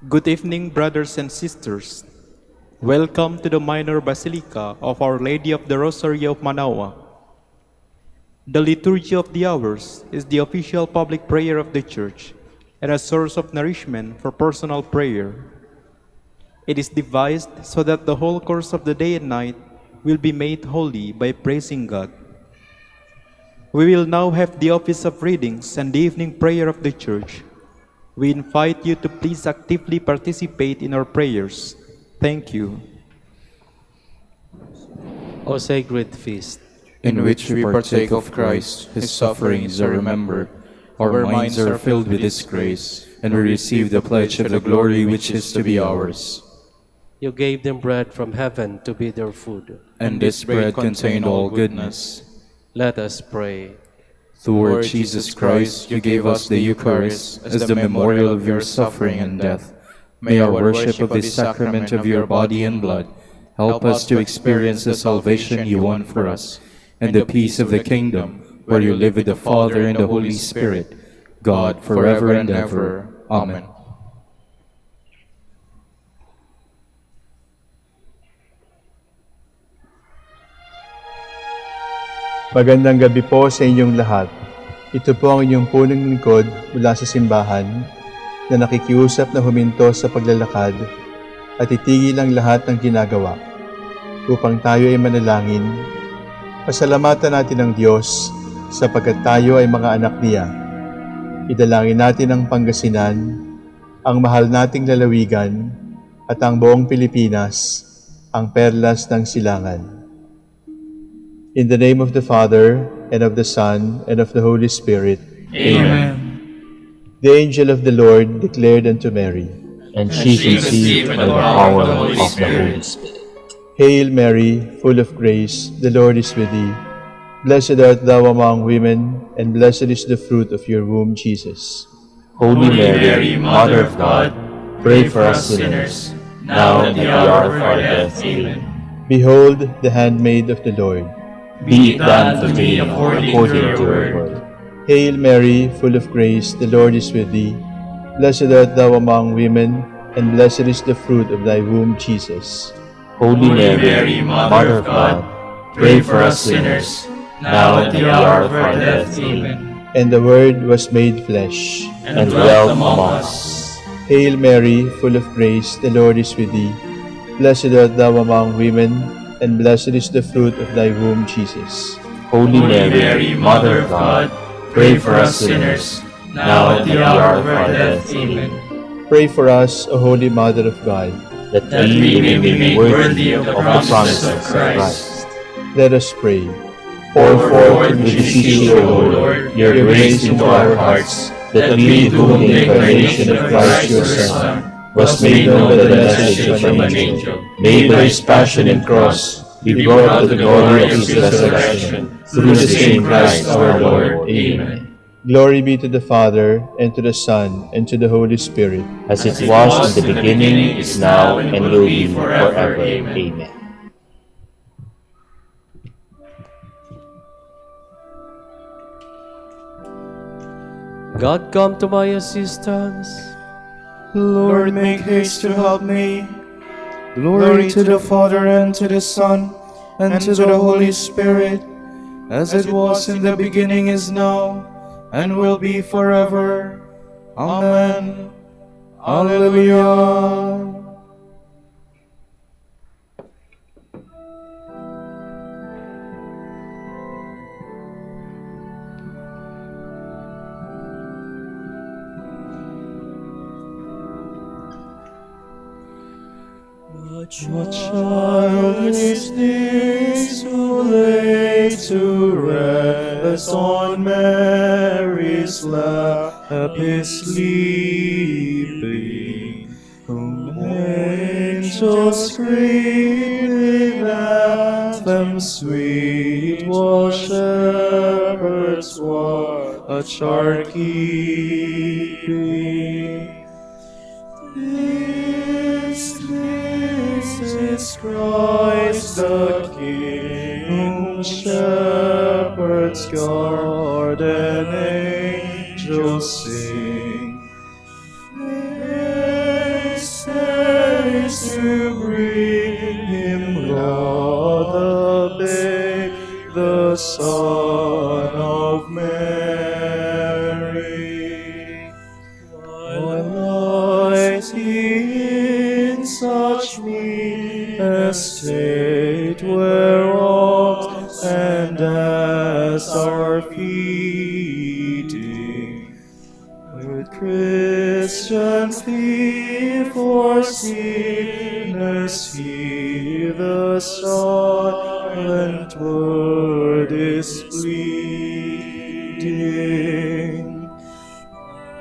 Good evening, brothers and sisters. Welcome to the Minor Basilica of Our Lady of the Rosary of Manaoag. The Liturgy of the Hours is the official public prayer of the Church and a source of nourishment for personal prayer. It is devised so that the whole course of the day and night will be made holy by praising God. We will now have the office of readings and the evening prayer of the Church. We invite you to please actively participate in our prayers. Thank you. O sacred feast, in which we partake of Christ, His sufferings are remembered, our minds are filled with His grace, and we receive the pledge of the glory which is to be ours. you gave them bread from heaven to be their food. And this bread contained all goodness. Let us pray. Lord Jesus Christ, you gave us the Eucharist as the memorial of your suffering and death. May our worship of this sacrament of your body and blood help us to experience the salvation you won for us, and the peace of the kingdom, where you live with the Father and the Holy Spirit, God, forever and ever. Amen. Magandang gabi po sa inyong lahat. Ito po ang inyong punong lingkod mula sa simbahan na nakikiusap na huminto sa paglalakad at itigil ang lahat ng ginagawa upang tayo ay manalangin. Pasalamatan natin ang Diyos sapagkat tayo ay mga anak niya. Idalangin natin ang Pangasinan, ang mahal nating lalawigan at ang buong Pilipinas, ang perlas ng silangan. In the name of the Father, and of the Son, and of the Holy Spirit. Amen. The angel of the Lord declared unto Mary, And she conceived by the power of the Holy Spirit. Hail Mary, full of grace, the Lord is with thee. Blessed art thou among women, and blessed is the fruit of your womb, Jesus. Holy Mary, Mother of God, pray for us sinners, now and at the hour of our death. Amen. Behold the handmaid of the Lord. Be it done to me according to your word. Hail Mary, full of grace, the Lord is with thee. Blessed art thou among women, and blessed is the fruit of thy womb, Jesus. Holy Mary, Mother of God, pray for us sinners, now and at the hour of our death. Amen. And the Word was made flesh, And dwelt among us. Hail Mary, full of grace, the Lord is with thee. Blessed art thou among women, and blessed is the fruit of thy womb, Jesus. Holy Mary, Mother of God, pray for us sinners, now and at the hour of our death. Amen. Pray for us, O Holy Mother of God. That we may be made worthy of the promises of Christ. Let us pray. Pour forth, we beseech you, O Lord, your grace into our hearts, that we, to whom the incarnation of Christ your Son was made known by the message of an angel, may by his passion and cross be brought to the glory of his resurrection, through the same Christ our Lord. Amen. Glory be to the Father, and to the Son, and to the Holy Spirit. As it was in the beginning, is now, and will be forever. Amen. God, come to my assistance. Lord, make haste to help me. Glory to the Father, and to the Son, and to the Holy Spirit, as it was in the beginning, is now, and will be forever. Amen. Alleluia. What child is this who lay to rest on Mary's lap is sleeping, whom angels greet with anthems sweet, while shepherds watch are keeping? This is Christ the King, whom shepherds guard and angels sing. This rejoice to bring him God the babe, the Son of Mary. While lies he in such mean estate, where ox and ass are feeding, with Christians flee for sinners, hear the silent word is pleading.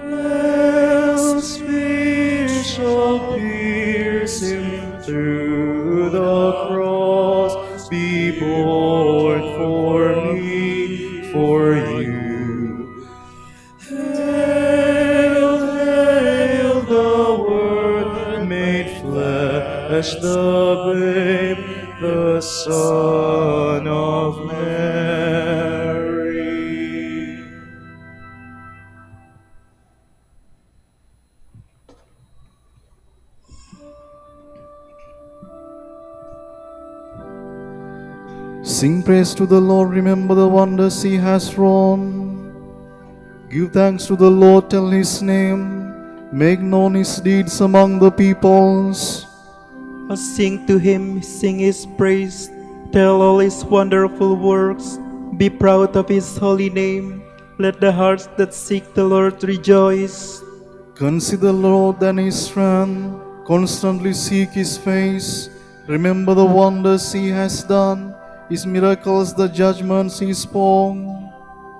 Else we shall pierce him through the cross, be born for me, for you. Hail, hail the Word made flesh, the babe, the Son of Mary. Sing praise to the Lord, remember the wonders he has wrought. Give thanks to the Lord, tell his name, make known his deeds among the peoples. Sing to him, sing his praise, tell all his wonderful works, be proud of his holy name, let the hearts that seek the Lord rejoice. Consider the Lord and his strength, constantly seek his face, remember the wonders he has done, his miracles, the judgments he spoke.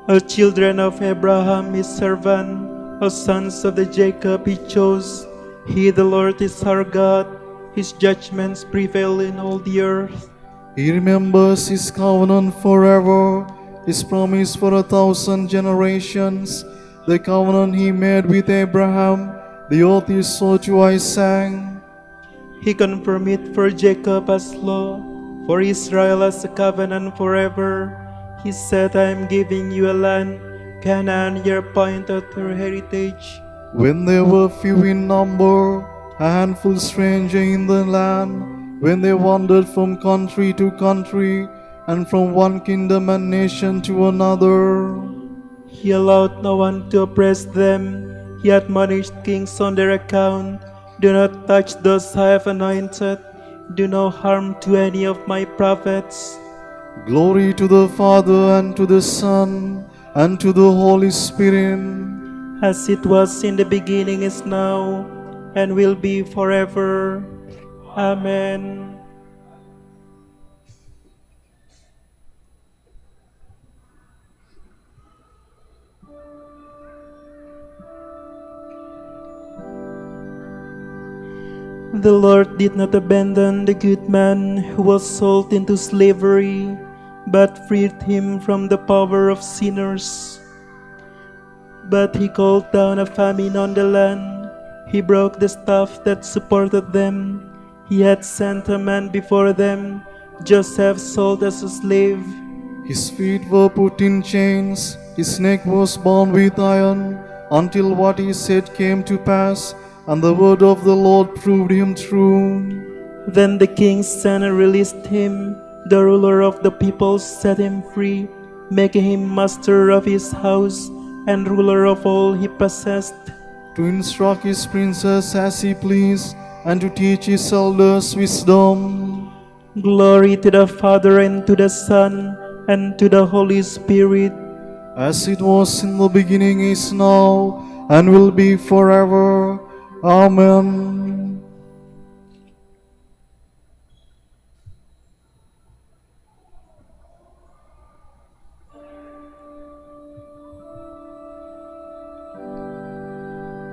O children of Abraham his servant, O sons of the Jacob he chose, he the Lord is our God, his judgments prevail in all the earth. He remembers his covenant forever, his promise for 1,000 generations, the covenant he made with Abraham, the oath he swore to Isaac. He confirmed it for Jacob as law, for Israel as a covenant forever. He said, I am giving you a land, Canaan, your appointed heritage. When they were few in number, a handful stranger in the land, when they wandered from country to country, and from one kingdom and nation to another. He allowed no one to oppress them. He admonished kings on their account. Do not touch those I have anointed. Do no harm to any of my prophets. Glory to the Father, and to the Son, and to the Holy Spirit. As it was in the beginning, is now, and will be forever. Amen. The Lord did not abandon the good man who was sold into slavery, but freed him from the power of sinners. But he called down a famine on the land. He broke the staff that supported them. He had sent a man before them, Joseph sold as a slave. His feet were put in chains, his neck was bound with iron, until what he said came to pass, and the word of the Lord proved him true. Then the king's son released him. The ruler of the people set him free, making him master of his house and ruler of all he possessed. To instruct his princes as he pleased, and to teach his elders wisdom. Glory to the Father, and to the Son, and to the Holy Spirit. As it was in the beginning, is now, and will be forever. Amen.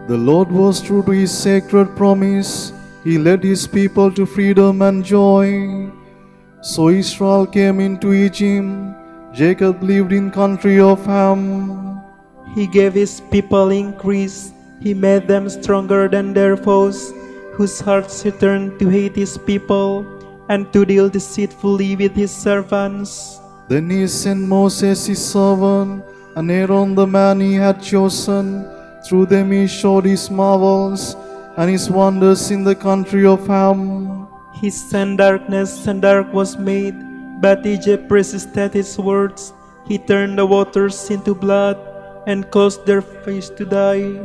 The Lord was true to his sacred promise. He led his people to freedom and joy. So Israel came into Egypt. Jacob lived in country of Ham. He gave his people increase. He made them stronger than their foes, whose hearts he turned to hate his people and to deal deceitfully with his servants. Then he sent Moses his servant, and Aaron the man he had chosen. Through them he showed his marvels, and his wonders in the country of Ham. He sent darkness, and dark was made, but Egypt resisted his words. He turned the waters into blood, and caused their fish to die.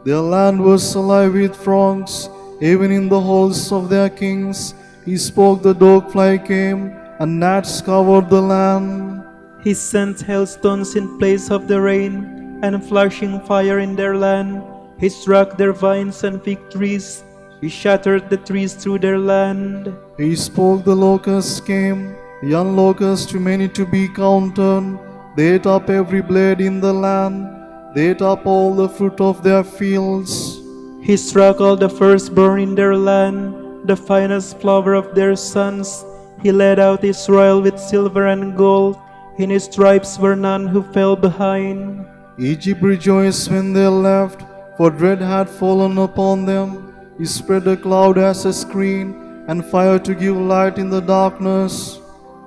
Their land was alive with frogs, even in the halls of their kings. He spoke, the dogfly came, and gnats covered the land. He sent hailstones in place of the rain, and flashing fire in their land. He struck their vines and fig trees. He shattered the trees through their land. He spoke, the locusts came, young locusts too many to be counted. They ate up every blade in the land. They ate up all the fruit of their fields. He struck all the firstborn in their land, the finest flower of their sons. He led out Israel with silver and gold. In his stripes were none who fell behind. Egypt rejoiced when they left, for dread had fallen upon them. He spread a cloud as a screen, and fire to give light in the darkness.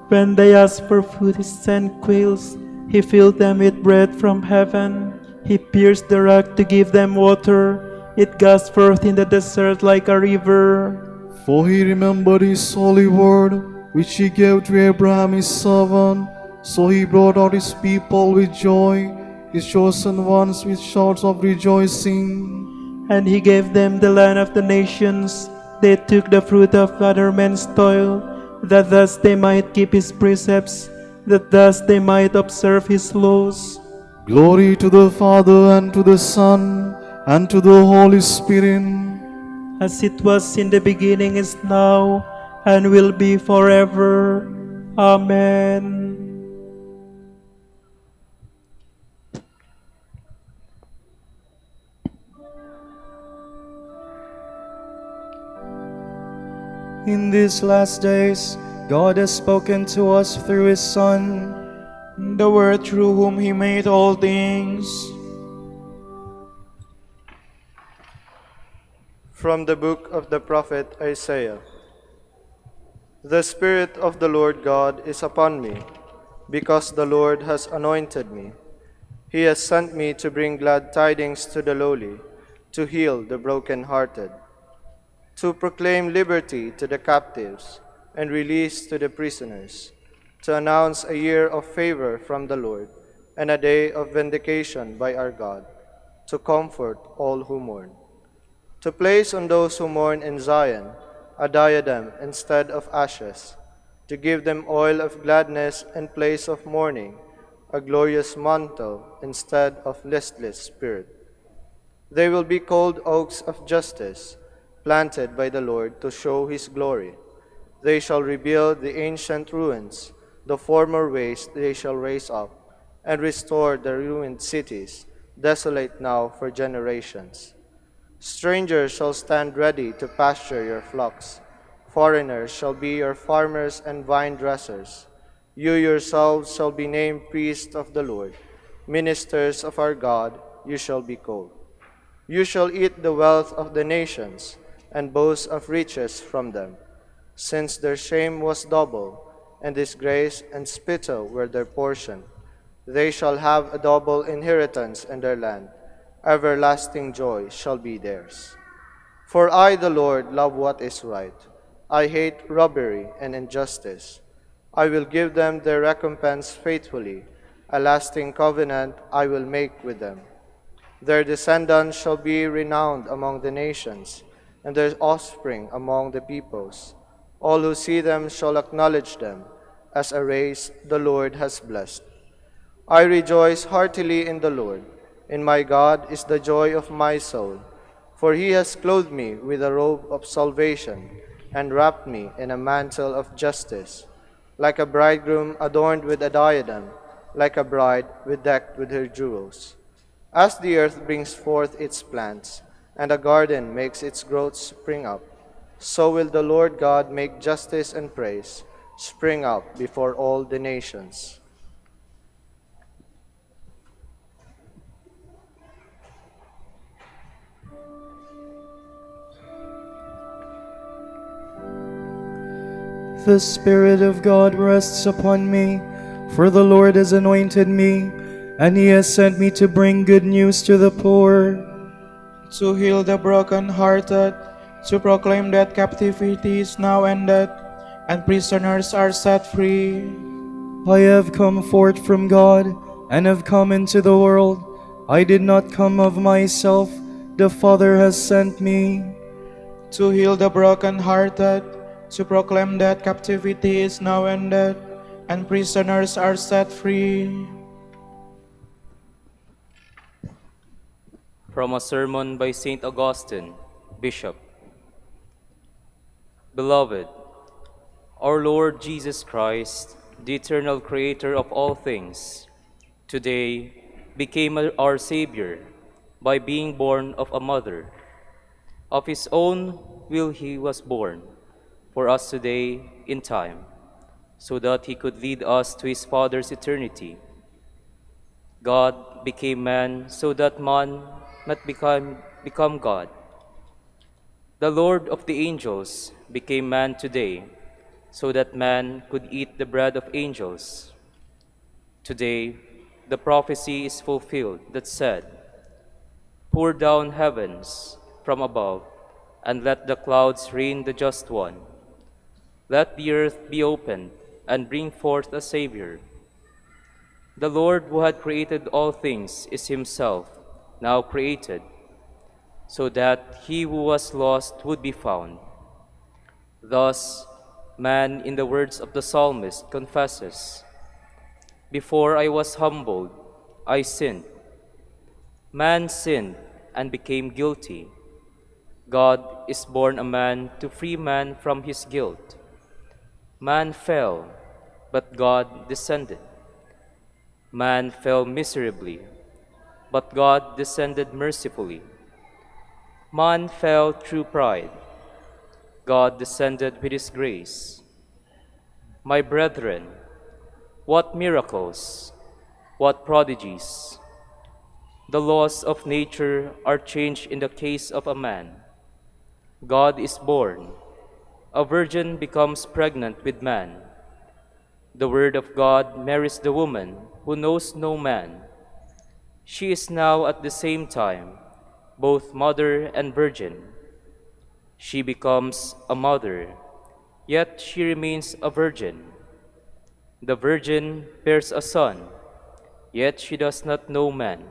When they asked for food, he sent quails. He filled them with bread from heaven. He pierced the rock to give them water. It gushed forth in the desert like a river. For he remembered his holy word, which he gave to Abraham his servant. So he brought out his people with joy, his chosen ones with shouts of rejoicing. And he gave them the land of the nations. They took the fruit of other men's toil, that thus they might keep his precepts, that thus they might observe his laws. Glory to the Father, and to the Son, and to the Holy Spirit. As it was in the beginning, is now, and will be forever. Amen. In these last days, God has spoken to us through His Son, the Word through whom He made all things. From the book of the prophet Isaiah. The Spirit of the Lord God is upon me, because the Lord has anointed me. He has sent me to bring glad tidings to the lowly, to heal the brokenhearted, to proclaim liberty to the captives and release to the prisoners, to announce a year of favor from the Lord and a day of vindication by our God, to comfort all who mourn, to place on those who mourn in Zion a diadem instead of ashes, to give them oil of gladness in place of mourning, a glorious mantle instead of listless spirit. They will be called oaks of justice, planted by the Lord to show His glory. They shall rebuild the ancient ruins, the former waste they shall raise up, and restore the ruined cities, desolate now for generations. Strangers shall stand ready to pasture your flocks. Foreigners shall be your farmers and vine dressers. You yourselves shall be named priests of the Lord. Ministers of our God you shall be called. You shall eat the wealth of the nations, and boast of riches from them. Since their shame was double, and disgrace and spittle were their portion, they shall have a double inheritance in their land. Everlasting joy shall be theirs. For I, the Lord, love what is right. I hate robbery and injustice. I will give them their recompense faithfully. A lasting covenant I will make with them. Their descendants shall be renowned among the nations, and their offspring among the peoples. All who see them shall acknowledge them as a race the Lord has blessed. I rejoice heartily in the Lord. In my God is the joy of my soul. For He has clothed me with a robe of salvation and wrapped me in a mantle of justice. Like a bridegroom adorned with a diadem, like a bride bedecked with her jewels. As the earth brings forth its plants, and a garden makes its growth spring up, so will the Lord God make justice and praise spring up before all the nations. The Spirit of God rests upon me, for the Lord has anointed me, and He has sent me to bring good news to the poor, to heal the broken-hearted, to proclaim that captivity is now ended, and prisoners are set free. I have come forth from God, and have come into the world. I did not come of myself, the Father has sent me. To heal the broken-hearted, to proclaim that captivity is now ended, and prisoners are set free. From a sermon by St. Augustine, Bishop. Beloved, our Lord Jesus Christ, the eternal Creator of all things, today became our Savior by being born of a mother. Of His own will He was born for us today in time, so that He could lead us to His Father's eternity. God became man so that man might become God. The Lord of the angels became man today, so that man could eat the bread of angels. Today, the prophecy is fulfilled that said, "Pour down heavens from above, and let the clouds rain the just one. Let the earth be opened, and bring forth a Savior." The Lord who had created all things is Himself now created, so that he who was lost would be found. Thus, man, in the words of the psalmist, confesses, "Before I was humbled, I sinned." Man sinned and became guilty. God is born a man to free man from his guilt. Man fell, but God descended. Man fell miserably, but God descended mercifully. Man fell through pride. God descended with His grace. My brethren, what miracles, what prodigies! The laws of nature are changed in the case of a man. God is born. A virgin becomes pregnant with man. The Word of God marries the woman who knows no man. She is now at the same time both mother and virgin. She becomes a mother, yet she remains a virgin. The virgin bears a son, yet she does not know man.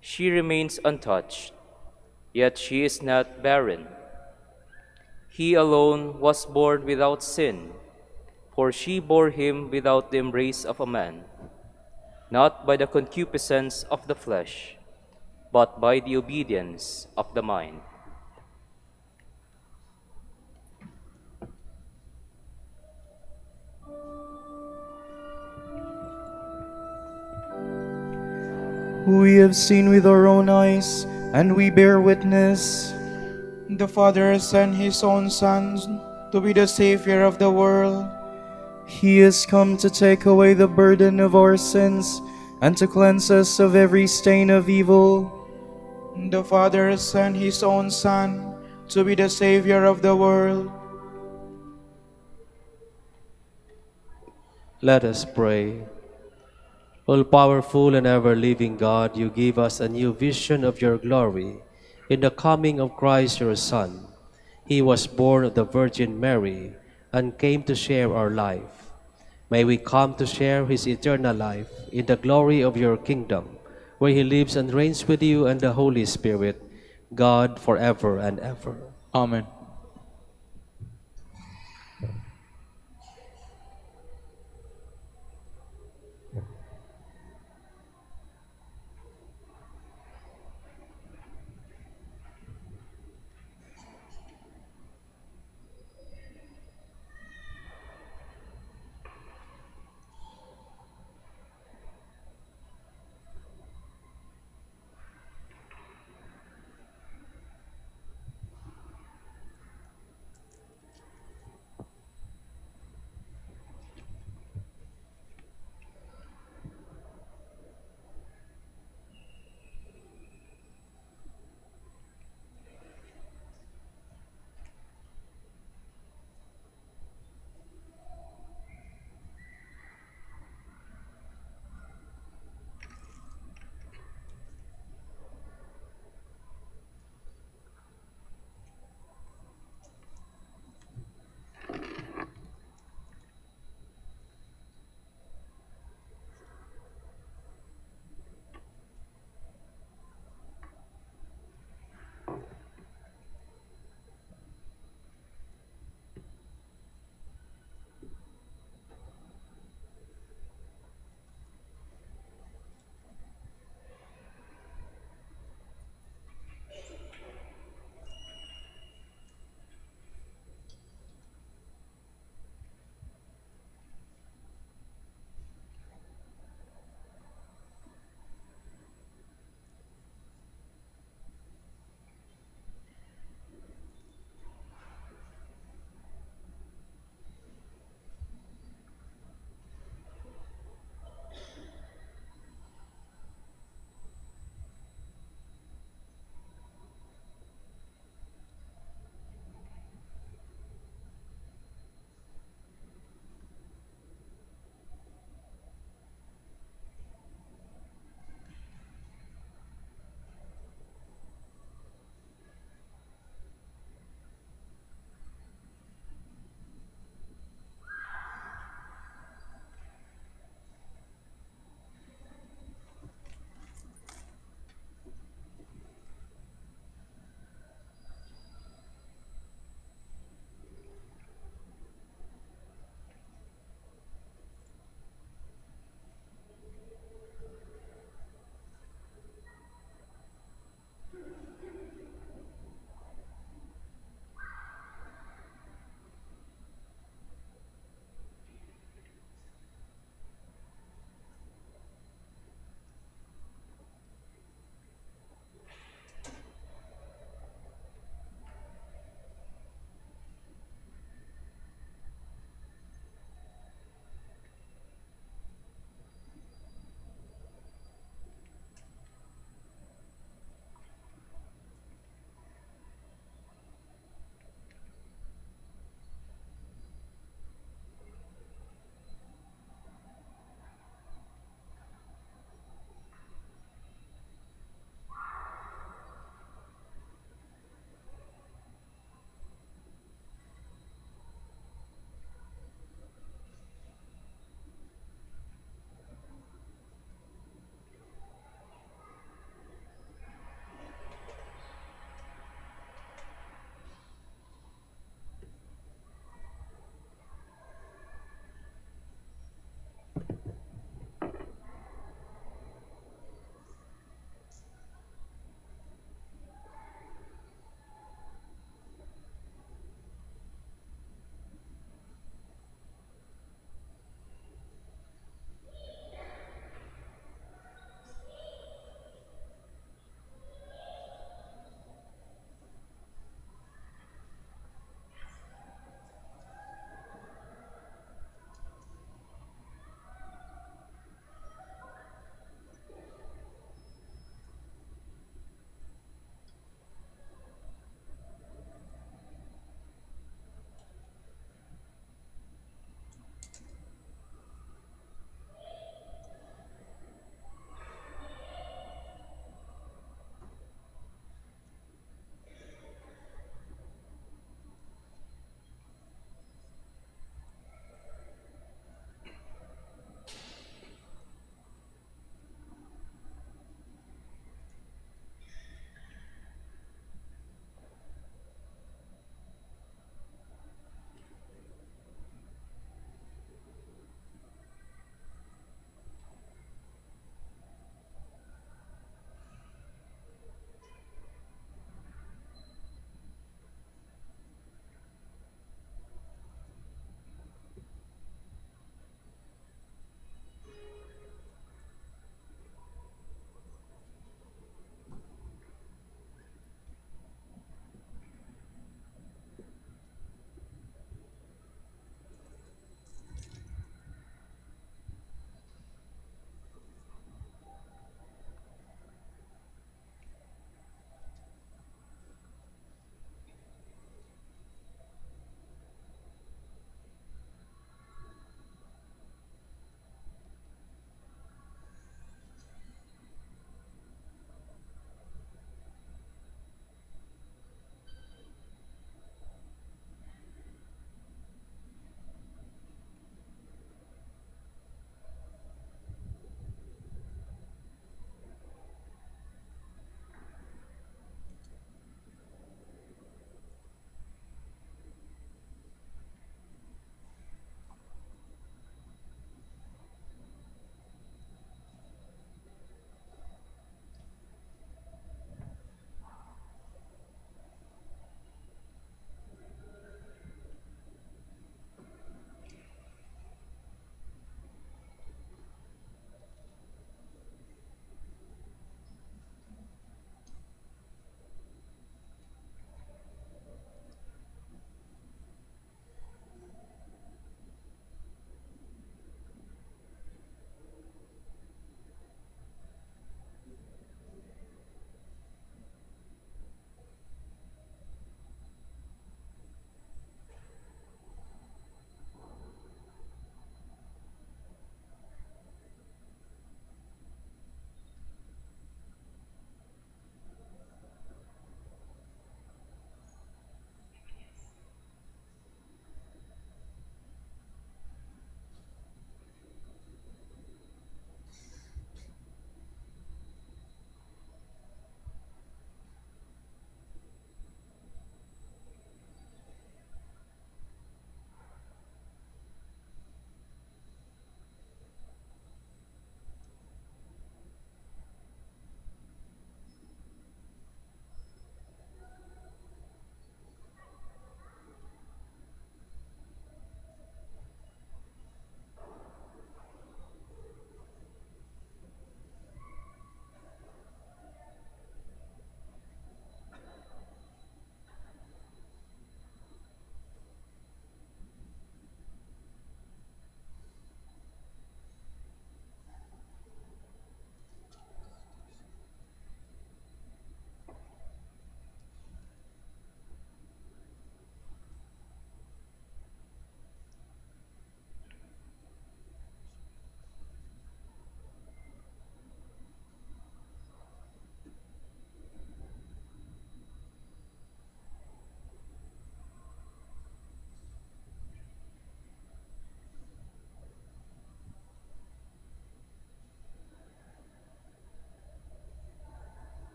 She remains untouched, yet she is not barren. He alone was born without sin, for she bore him without the embrace of a man, not by the concupiscence of the flesh, but by the obedience of the mind. We have seen with our own eyes, and we bear witness. The Father sent His own Son to be the Savior of the world. He has come to take away the burden of our sins and to cleanse us of every stain of evil. The Father sent His own Son to be the Savior of the world. Let us pray. All-powerful and ever-living God, you give us a new vision of your glory in the coming of Christ your Son. He was born of the Virgin Mary and came to share our life. May we come to share His eternal life in the glory of your kingdom, where He lives and reigns with you and the Holy Spirit, God forever and ever. Amen.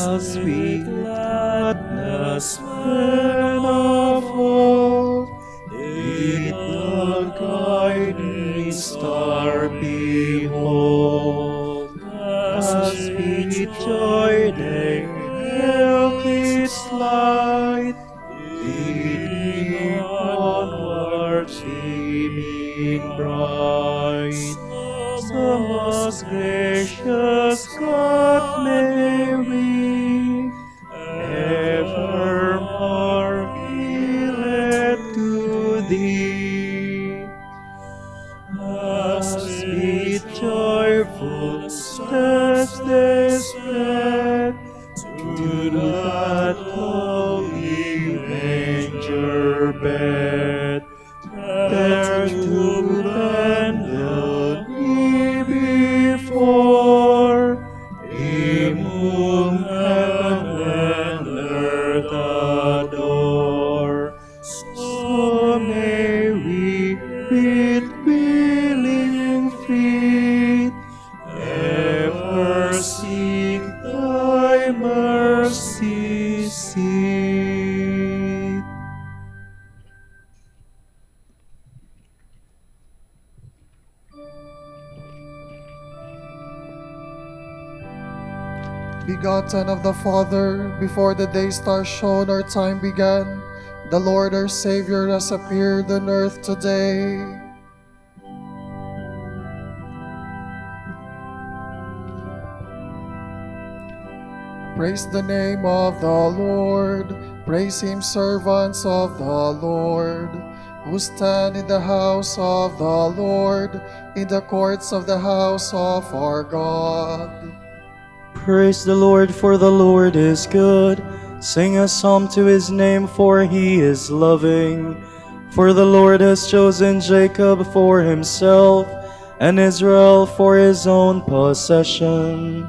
as we gladness manifold, did the guiding star behold, as with joy they hailed its light, leading onward, beaming bright. So most gracious God, may we evermore be led to Thee, as with joyful steps they sped to that holy manger bed, there to bend the knee before Him whom heaven and earth adore. So may we with willing feet ever seek Thy mercy seat. Begotten of the Father, before the day star shone or time began, the Lord our Savior has appeared on earth today. Praise the name of the Lord, praise Him, servants of the Lord, who stand in the house of the Lord, in the courts of the house of our God. Praise the Lord, for the Lord is good. Sing a psalm to His name, for He is loving. For the Lord has chosen Jacob for Himself, and Israel for His own possession.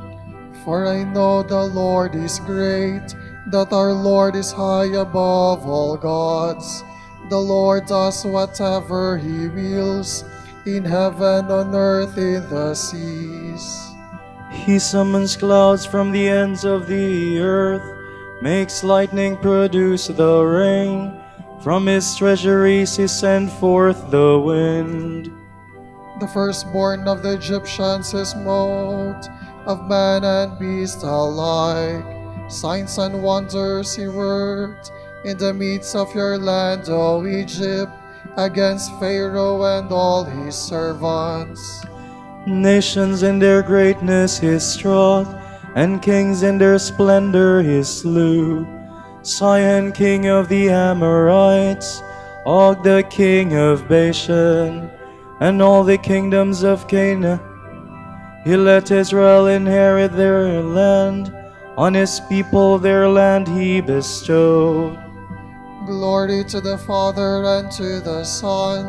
For I know the Lord is great, that our Lord is high above all gods. The Lord does whatever He wills, in heaven, on earth, in the seas. He summons clouds from the ends of the earth, makes lightning produce the rain. From His treasuries He sends forth the wind. The firstborn of the Egyptians is smote, of man and beast alike. Signs and wonders He worked in the midst of your land, O Egypt, against Pharaoh and all his servants. Nations in their greatness He struck, and kings in their splendor He slew. Sihon, king of the Amorites, Og the king of Bashan, and all the kingdoms of Canaan. He let Israel inherit their land, on His people their land He bestowed. Glory to the Father, and to the Son,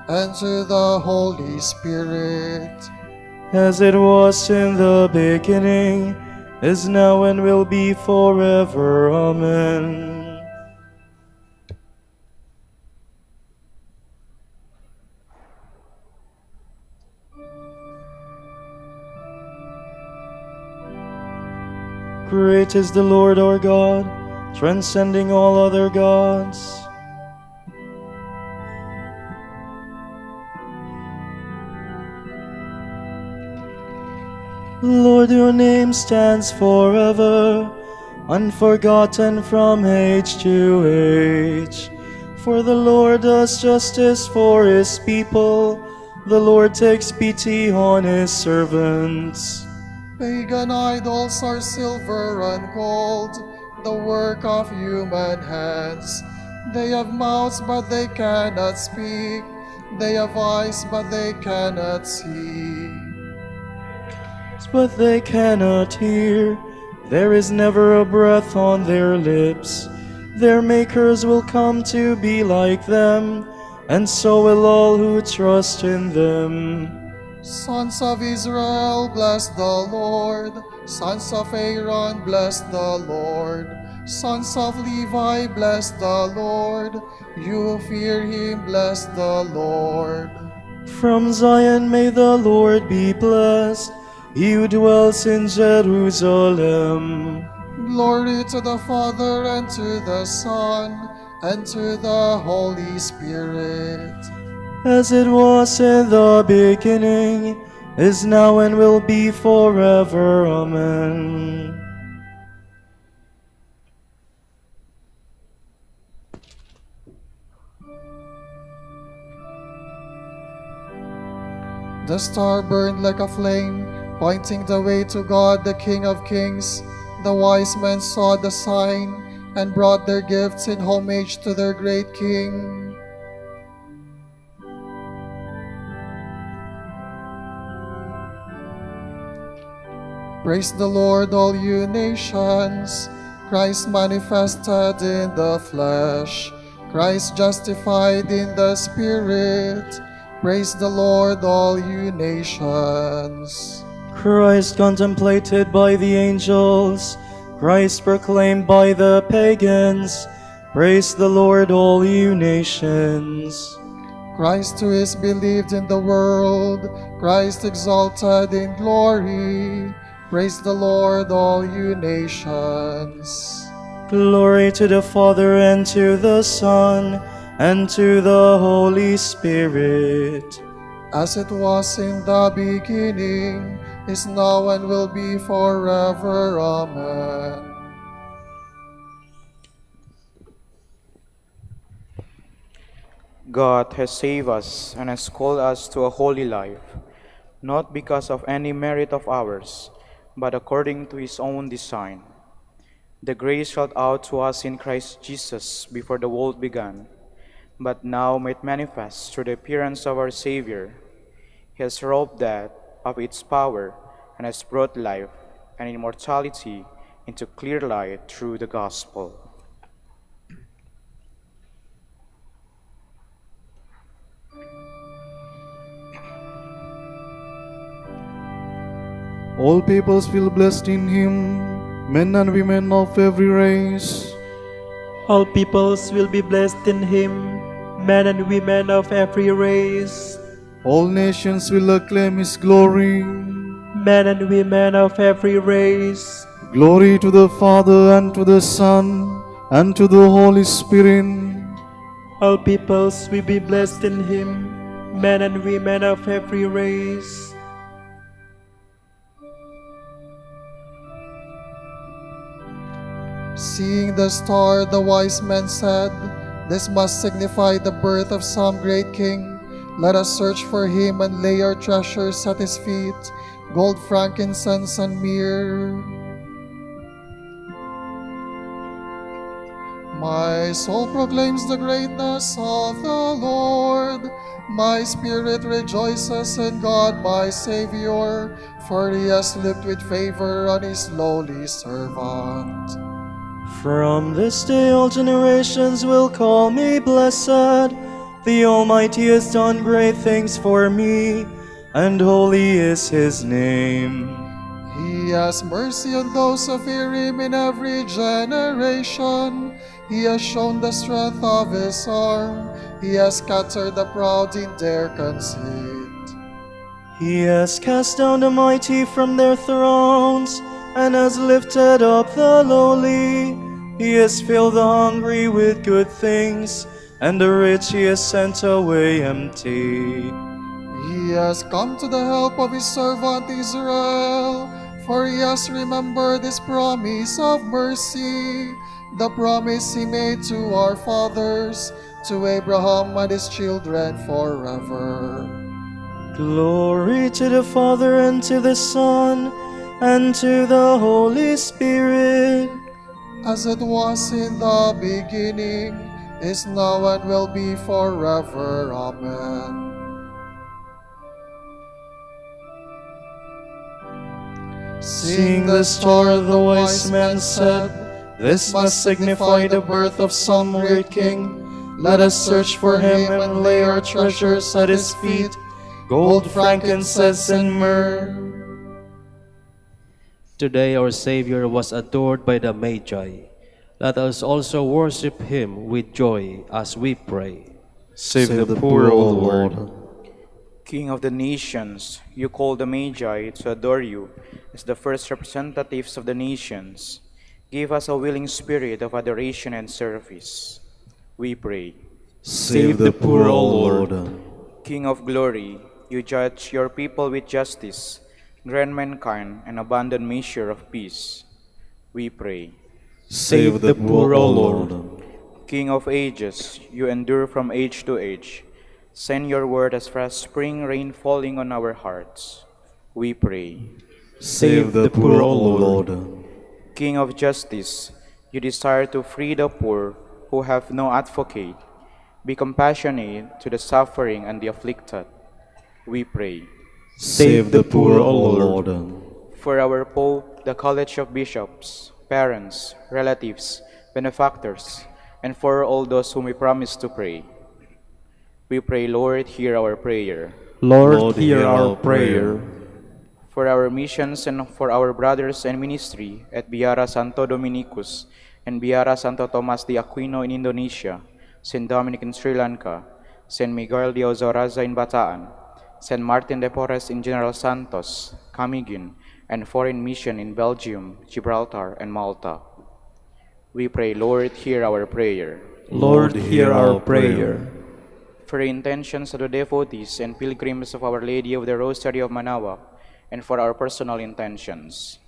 and to the Holy Spirit. As it was in the beginning, is now, and will be forever. Amen. Great is the Lord our God, transcending all other gods. Lord, your name stands forever, unforgotten from age to age. For the Lord does justice for His people, the Lord takes pity on His servants. Pagan idols are silver and gold, the work of human hands. They have mouths, but they cannot speak. They have eyes, but they cannot see. But they cannot hear. There is never a breath on their lips. Their makers will come to be like them, and so will all who trust in them. Sons of Israel, bless the Lord. Sons of Aaron, bless the Lord. Sons of Levi, bless the Lord. You who fear Him, bless the Lord. From Zion may the Lord be blessed, He who dwells in Jerusalem. Glory to the Father, and to the Son, and to the Holy Spirit. As it was in the beginning, is now, and will be forever. Amen. The star burned like a flame, pointing the way to God, the King of Kings. The wise men saw the sign and brought their gifts in homage to their great King. Praise the Lord, all you nations. Christ manifested in the flesh. Christ justified in the Spirit. Praise the Lord, all you nations. Christ contemplated by the angels, Christ proclaimed by the pagans. Praise the Lord, all you nations. Christ who is believed in the world, Christ exalted in glory. Praise the Lord, all you nations. Glory to the Father, and to the Son, and to the Holy Spirit. As it was in the beginning, is now, and will be forever. Amen. God has saved us and has called us to a holy life, not because of any merit of ours, but according to his own design. The grace held out to us in Christ Jesus before the world began, but now made manifest through the appearance of our Savior. He has robbed death of its power and has brought life and immortality into clear light through the gospel. All peoples feel blessed in him, men and women of every race. All peoples will be blessed in him, men and women of every race. All nations will acclaim his glory. Men and women of every race. Glory to the Father, and to the Son, and to the Holy Spirit. All peoples will be blessed in him, men and women of every race. Seeing the star, the wise men said, "This must signify the birth of some great king. Let us search for him and lay our treasures at his feet, gold, frankincense, and myrrh." My soul proclaims the greatness of the Lord. My spirit rejoices in God my Savior, for he has looked with favor on his lowly servant. From this day all generations will call me blessed. The Almighty has done great things for me, and holy is his name. He has mercy on those who fear him in every generation. He has shown the strength of his arm. He has scattered the proud in their conceit. He has cast down the mighty from their thrones, and has lifted up the lowly. He has filled the hungry with good things, and the rich he has sent away empty. He has come to the help of his servant Israel, for he has remembered his promise of mercy, the promise he made to our fathers, to Abraham and his children forever. Glory to the Father, and to the Son, and to the Holy Spirit. As it was in the beginning, is now, and will be forever. Amen. Seeing the star, the wise men said, "This must signify the birth of some great king. Let us search for him and lay our treasures at his feet, gold, frankincense, and myrrh." Today our Savior was adored by the Magi. Let us also worship him with joy as we pray. Save the poor, O Lord. King of the nations, you call the Magi to adore you as the first representatives of the nations. Give us a willing spirit of adoration and service. We pray. Save the poor, O Lord. King of glory, you judge your people with justice, grant mankind an abundant measure of peace. We pray. Save the poor, O Lord. King of ages, you endure from age to age. Send your word as fresh spring rain falling on our hearts. We pray. Save the poor, O Lord. King of justice, you desire to free the poor who have no advocate. Be compassionate to the suffering and the afflicted. We pray. Save the poor, O Lord. For our Pope, the College of Bishops, parents, relatives, benefactors, and for all those whom we promise to pray. We pray, Lord, hear our prayer. Lord, hear our prayer. For our missions and for our brothers and ministry at Biara Santo Dominicus and Biara Santo Tomas de Aquino in Indonesia, St. Dominic in Sri Lanka, St. Miguel de Ozoraza in Bataan, St. Martin de Porres in General Santos, Camiguin, and Foreign Mission in Belgium, Gibraltar, and Malta. We pray, Lord, hear our prayer. Lord, hear our prayer. For the intentions of the devotees and pilgrims of Our Lady of the Rosary of Manaoag, and for our personal intentions.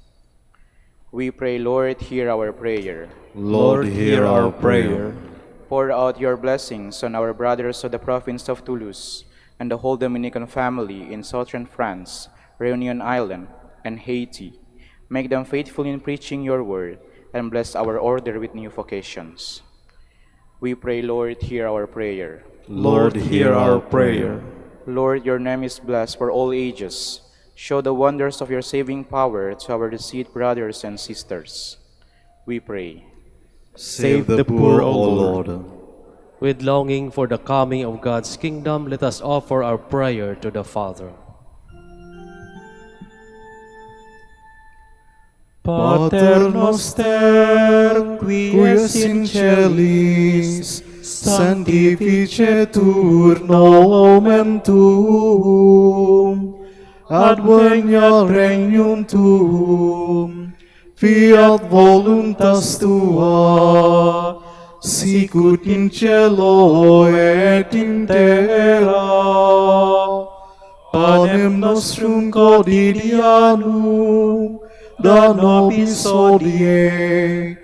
We pray, Lord, hear our prayer. Lord, hear our prayer. Pour out your blessings on our brothers of the province of Toulouse and the whole Dominican family in southern France, Reunion Island, and Haiti. Make them faithful in preaching your word and bless our order with new vocations. We pray, Lord, hear our prayer. Lord, hear our prayer. Lord, your name is blessed for all ages. Show the wonders of your saving power to our deceased brothers and sisters. We pray. Save the poor, O Lord. With longing for the coming of God's kingdom, let us offer our prayer to the Father. Pater noster, qui es in celis, sanctificetur nomen tuum, adveniat regnum tuum, fiat voluntas tua, sicut in cielo et in terra. Panem nostrum quotidianum da nobis hodie,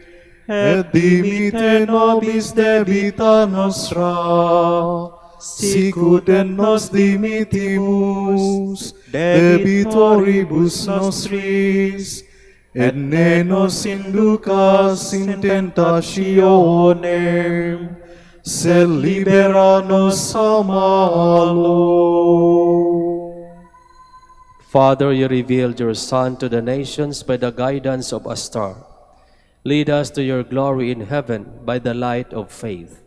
et dimitte nobis debita nostra, sicut et nos dimittimus debitoribus nostris, et ne nos inducas in tentationem, sed libera nos a malo. Father, you revealed your Son to the nations by the guidance of a star. Lead us to your glory in heaven by the light of faith.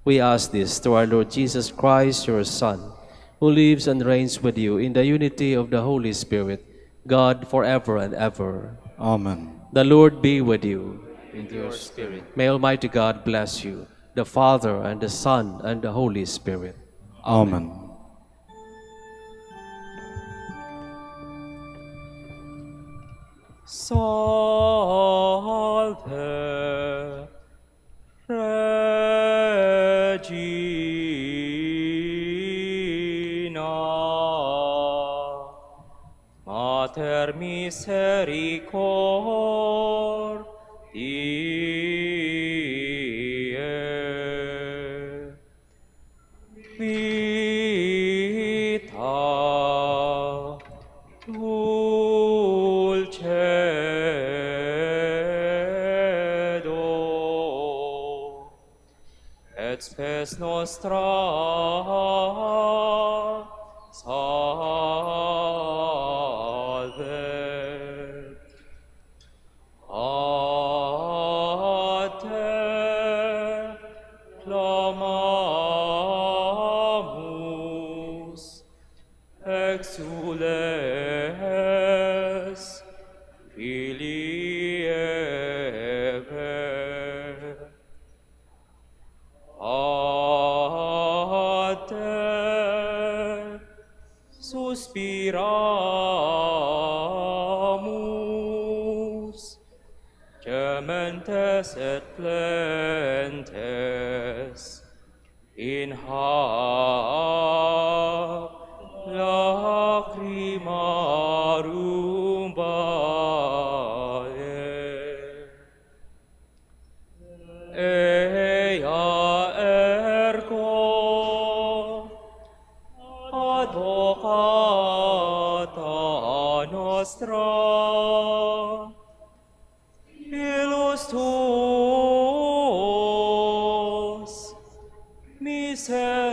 We ask this through our Lord Jesus Christ, your Son, who lives and reigns with you in the unity of the Holy Spirit, God forever and ever. Amen. The Lord be with you. With your spirit. May Almighty God bless you, the Father and the Son and the Holy Spirit. Amen. Salve Regina, Mater misericordiae, vita dulcedo, et spes nostra salve. A te clamamus, exules Filii Eve. A te et plentes, in hac lacrimarum vae. Ea ergo advocata nostra, ilus tuos misericordes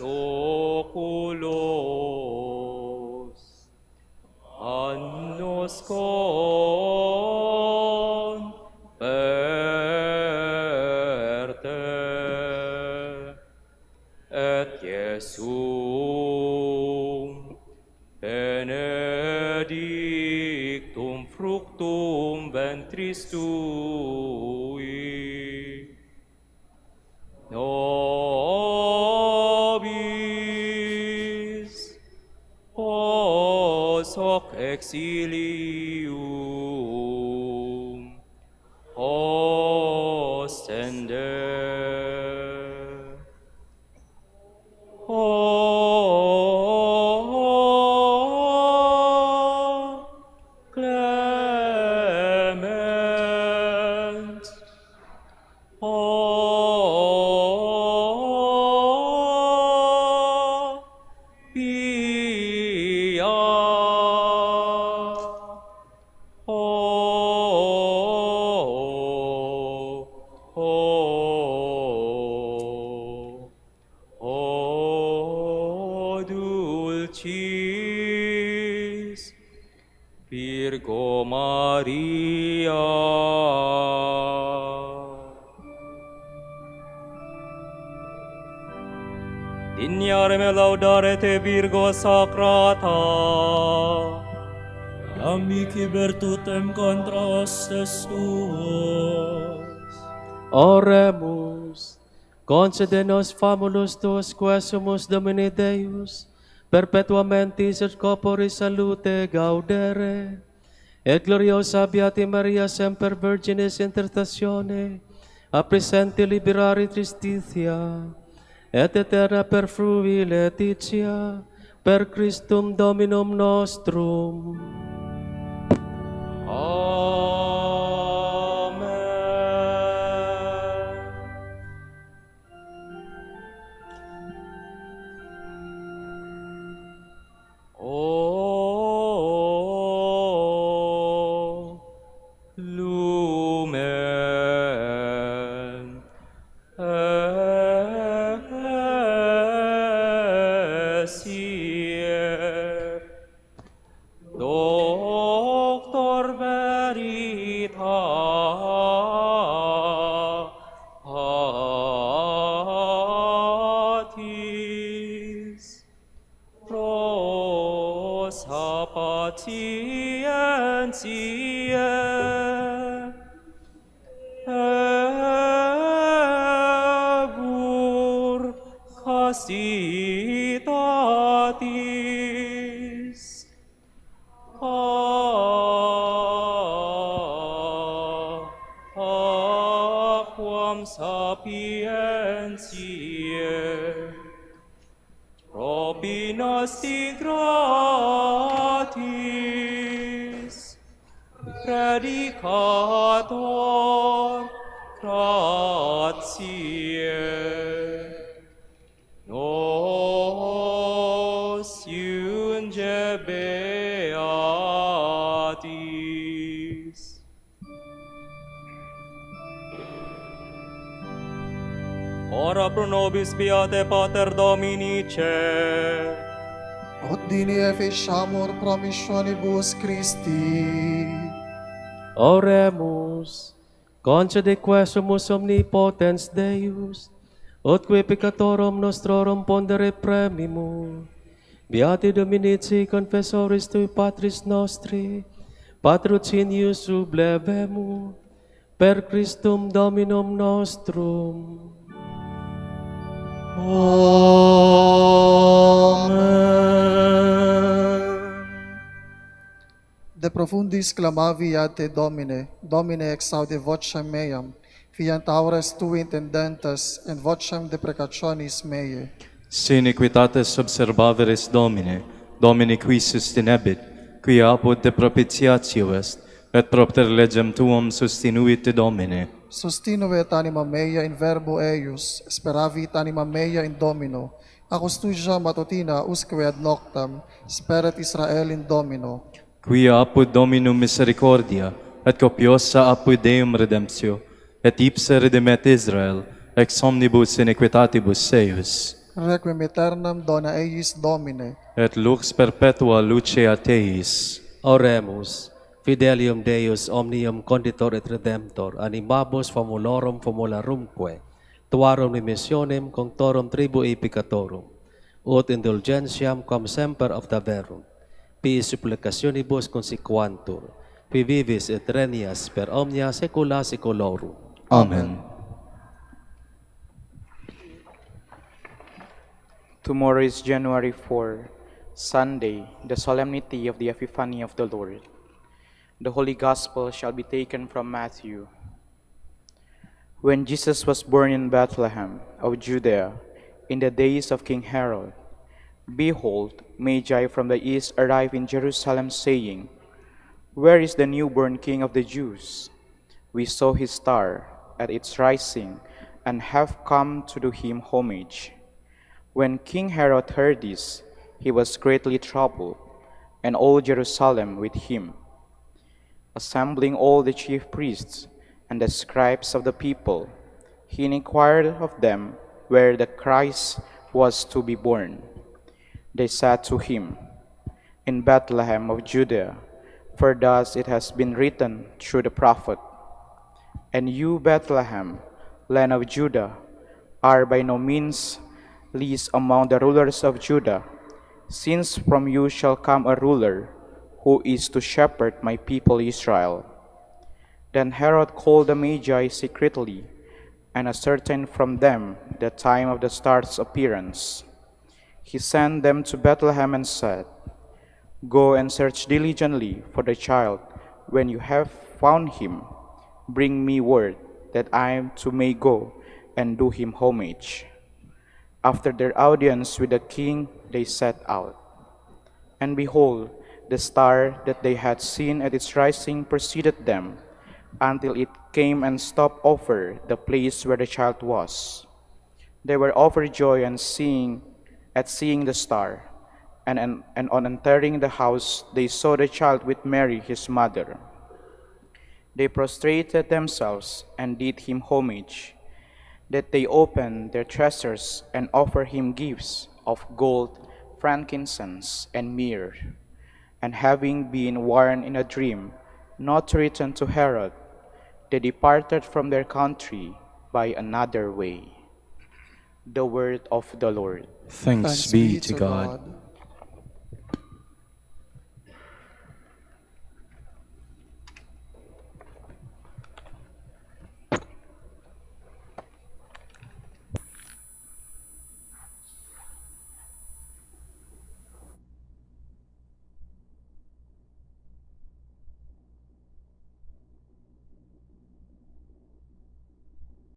oculos, annos converte, et Iesum benedictum fructum ventris tui, nobis pos hoc exilium ostende. O clement, o pia, O dulcis Virgo Maria. Dignare me laudare te Virgo Sacrata, Amici virtutem contra hostes tuos. Oremus. Concede-nos famulus tuos quesumus Domini Deus, perpetuamente et corpore salute gaudere, et gloriosa Beati Maria semper Virginis intercessione, a presente liberare tristitia, et eterna per frui laetitia, per Christum Dominum nostrum. O lumen ecclesiae, Doctor veritatis, rosa patientiae, ebur castitatis, aquam sapientiae, propinas ti gratis, predicator gratiae, nos iunge beatis. Ora pro nobis beate Pater Dominice, Ut dini efficiamur promissionibus Christi. Oremus. Concede quesumus omnipotens Deus, utque peccatorum nostrorum pondere premimur. Beati Dominici confessoris tui Patris nostri, patrocinius sublevemur, per Christum Dominum nostrum. Amen. De profundis clamavi ad te Domine, Domine exaude vocem meam, fiant aures tu intendentes, in vocem deprecationis meae. Si iniquitates observaveris Domine, Domine qui sustinebit, qui apud de propitiatio est, et propter legem tuum sustinuit te Domine. Sustinuet anima mea in verbo eius, speravit anima mea in Domino, accustudia matutina usque ad noctam, speret Israel in Domino. Quia apud Dominum misericordia, et copiosa apud Deum redemptio, et ipse redemet Israel, ex omnibus iniquitatibus eius. Requiem aeternam dona eis Domine. Et lux perpetua lucea Teis. Oremus, Fidelium Deus omnium conditor et redemptor, animabus famulorum famularumque, tuarum remissionem conctorum tribui peccatorum, ut indulgentiam quam semper obtaverum, pi supplicationibus consequantur, qui vivis et regnias per omnia saecula saeculorum. Amen. Tomorrow is January 4, Sunday, the solemnity of the Epiphany of the Lord. The Holy Gospel shall be taken from Matthew. When Jesus was born in Bethlehem of Judea, in the days of King Herod, behold, Magi from the east arrived in Jerusalem, saying, Where is the newborn King of the Jews? We saw his star at its rising, and have come to do him homage. When King Herod heard this, he was greatly troubled, and all Jerusalem with him. Assembling all the chief priests and the scribes of the people, he inquired of them where the Christ was to be born. They said to him, In Bethlehem of Judea, for thus it has been written through the prophet, And you, Bethlehem, land of Judah, are by no means least among the rulers of Judah, since from you shall come a ruler, who is to shepherd my people Israel. Then Herod called the Magi secretly, and ascertained from them the time of the star's appearance. He sent them to Bethlehem and said, Go and search diligently for the child. When you have found him, bring me word, that I too may go and do him homage. After their audience with the king, they set out. And behold, the star that they had seen at its rising preceded them, until it came and stopped over the place where the child was. They were overjoyed at seeing the star, and on entering the house, they saw the child with Mary, his mother. They prostrated themselves and did him homage. That they opened their treasures and offered him gifts of gold, frankincense, and myrrh. And having been warned in a dream not to return to Herod, they departed from their country by another way. The word of the Lord. Thanks be to God.